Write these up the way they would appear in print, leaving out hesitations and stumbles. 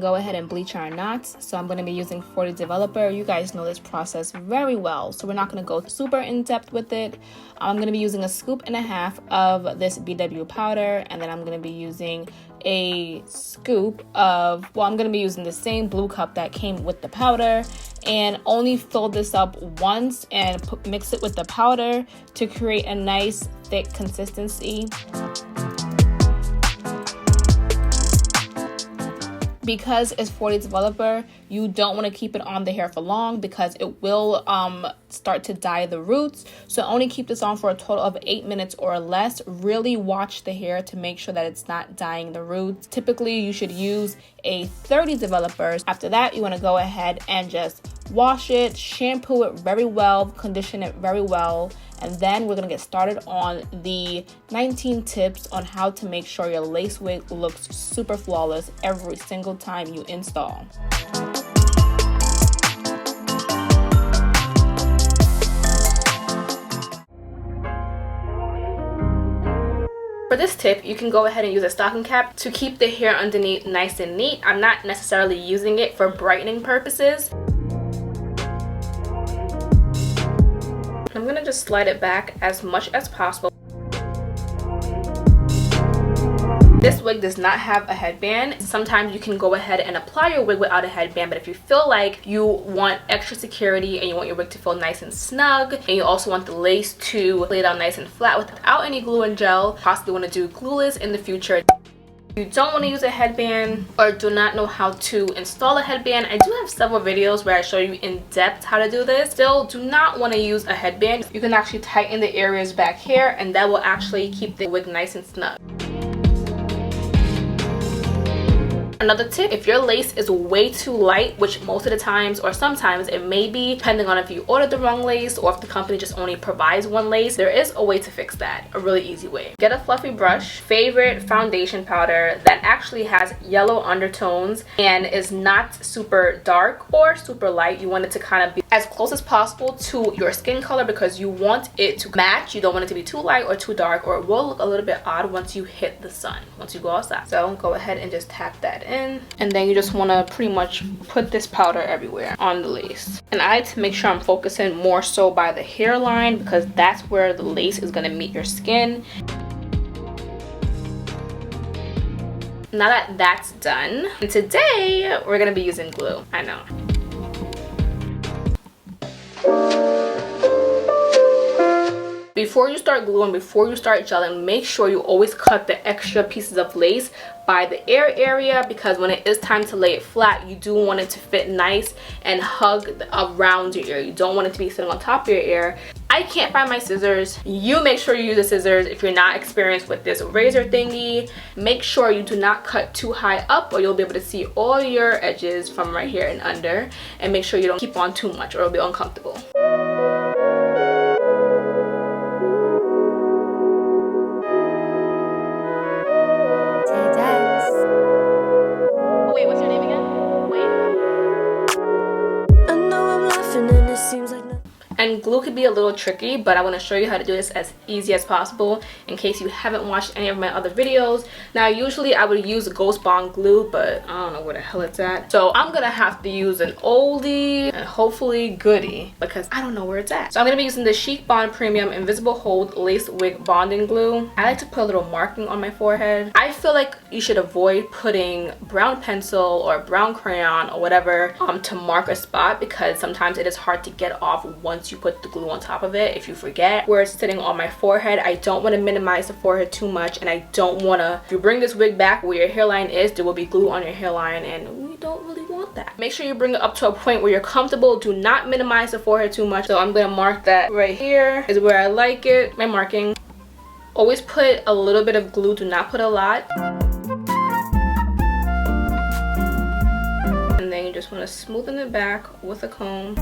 go ahead and bleach our knots. So I'm going to be using 40 Developer. You guys know this process very well, so we're not going to go super in depth with it. I'm going to be using 1.5 scoops of this BW powder, and then I'm going to be using a scoop of, well, I'm going to be using the same blue cup that came with the powder, and only fill this up once and mix it with the powder to create a nice thick consistency. Because it's 40 Developer, you don't want to keep it on the hair for long because it will start to dye the roots. So only keep this on for a total of 8 minutes or less. Really watch the hair to make sure that it's not dyeing the roots. Typically, you should use a 30 Developer. After that, you want to go ahead and just wash it, shampoo it very well, condition it very well, and then we're going to get started on the 19 tips on how to make sure your lace wig looks super flawless every single time you install. For this tip, you can go ahead and use a stocking cap to keep the hair underneath nice and neat. I'm not necessarily using it for brightening purposes. I'm gonna just slide it back as much as possible. This wig does not have a headband. Sometimes you can go ahead and apply your wig without a headband, but if you feel like you want extra security and you want your wig to feel nice and snug, and you also want the lace to lay down nice and flat without any glue and gel, possibly want to do glueless in the future. You don't want to use a headband or do not know how to install a headband, I do have several videos where I show you in depth how to do this. Still, do not want to use a headband. You can actually tighten the areas back here, and that will actually keep the wig nice and snug. Another tip, if your lace is way too light, which most of the times or sometimes it may be, depending on if you ordered the wrong lace or if the company just only provides one lace, there is a way to fix that, a really easy way. Get a fluffy brush, favorite foundation powder that actually has yellow undertones and is not super dark or super light. You want it to kind of be as close as possible to your skin color because you want it to match. You don't want it to be too light or too dark, or it will look a little bit odd once you hit the sun, once you go outside. So go ahead and just tap that in, and then you just want to pretty much put this powder everywhere on the lace. And I like to make sure I'm focusing more so by the hairline because that's where the lace is going to meet your skin. Now that that's done, and today we're going to be using glue. I know. Before you start gluing, before you start gelling, make sure you always cut the extra pieces of lace by the ear area, because when it is time to lay it flat, you do want it to fit nice and hug around your ear. You don't want it to be sitting on top of your ear. I can't find my scissors. You make sure you use the scissors. If you're not experienced with this razor thingy, make sure you do not cut too high up or you'll be able to see all your edges from right here and under. And make sure you don't keep on too much or it'll be uncomfortable. Wait, what's your name again? Wait. I know I'm laughing and it seems like nothing. And glue could be a little tricky, but I want to show you how to do this as easy as possible in case you haven't watched any of my other videos. Now, usually I would use Ghost Bond glue, but I don't know where the hell it's at. So I'm gonna have to use an oldie and hopefully goodie because I don't know where it's at. So I'm gonna be using the Chic Bond Premium Invisible Hold Lace Wig Bonding Glue. I like to put a little marking on my forehead. I feel like you should avoid putting brown pencil or brown crayon or whatever to mark a spot because sometimes it is hard to get off once you put the glue on top of it. If you forget where it's sitting on my forehead, I don't want to minimize the forehead too much, and I don't want to, if you bring this wig back where your hairline is, there will be glue on your hairline and we don't really want that. Make sure you bring it up to a point where you're comfortable. Do not minimize the forehead too much. So I'm going to mark that right here is where I like it, my marking. Always put a little bit of glue, do not put a lot. And then you just want to smoothen it back with a comb.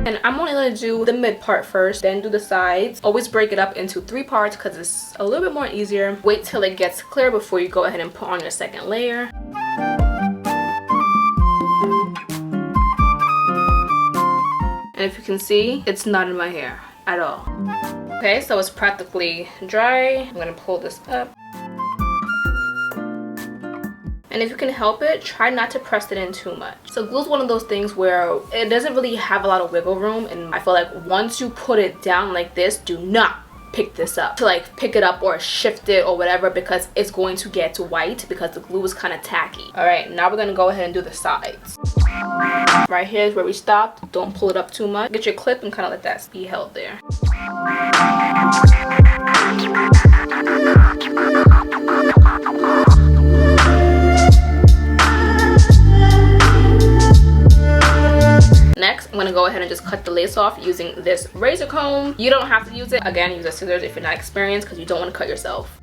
And I'm only going to do the mid part first, then do the sides. Always break it up into 3 parts because it's a little bit more easier. Wait till it gets clear before you go ahead and put on your second layer. And if you can see, it's not in my hair at all. Okay, so it's practically dry. I'm going to pull this up. And if you can help it, try not to press it in too much. So glue is one of those things where it doesn't really have a lot of wiggle room, and I feel like once you put it down like this, do not pick this up to like pick it up or shift it or whatever, because it's going to get white because the glue is kind of tacky. All right, now we're gonna go ahead and do the sides. Right here is where we stopped. Don't pull it up too much. Get your clip and kind of let that be held there. Next, I'm going to go ahead and just cut the lace off using this razor comb. You don't have to use it. Again, use a scissors if you're not experienced, because you don't want to cut yourself.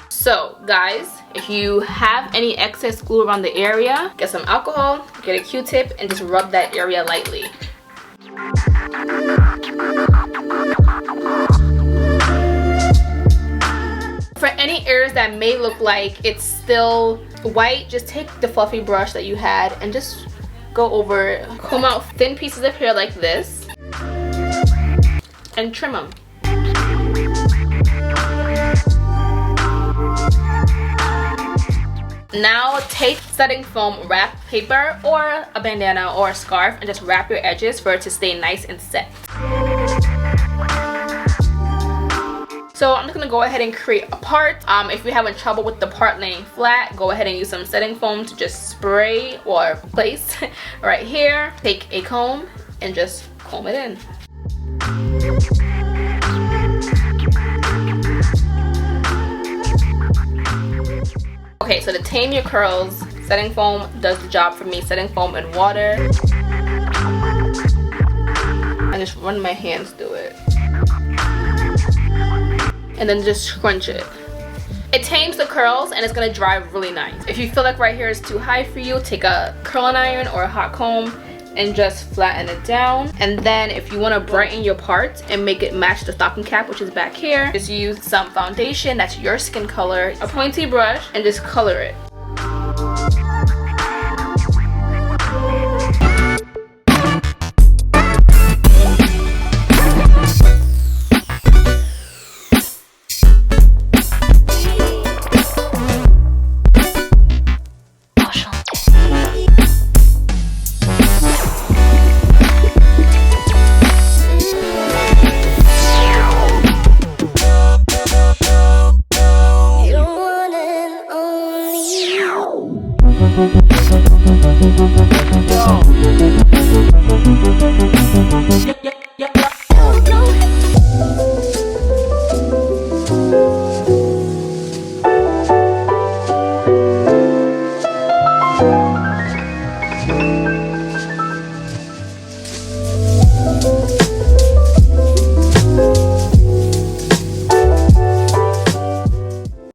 So guys, if you have any excess glue around the area, get some alcohol, get a Q-tip, and just rub that area lightly. For any areas that may look like it's still white, just take the fluffy brush that you had and just go over it. Comb out thin pieces of hair like this and trim them. Now take setting foam wrap paper or a bandana or a scarf and just wrap your edges for it to stay nice and set. So I'm just going to go ahead and create a part. If you're having trouble with the part laying flat, go ahead and use some setting foam to just spray or place right here. Take a comb and just comb it in. Okay, so to tame your curls, setting foam does the job for me. Setting foam and water. I just run my hands through it. And then just scrunch it. It tames the curls and it's gonna dry really nice. If you feel like right here is too high for you, take a curling iron or a hot comb and just flatten it down. And then if you want to brighten your parts and make it match the stocking cap, which is back here, just use some foundation that's your skin color, a pointy brush, and just color it.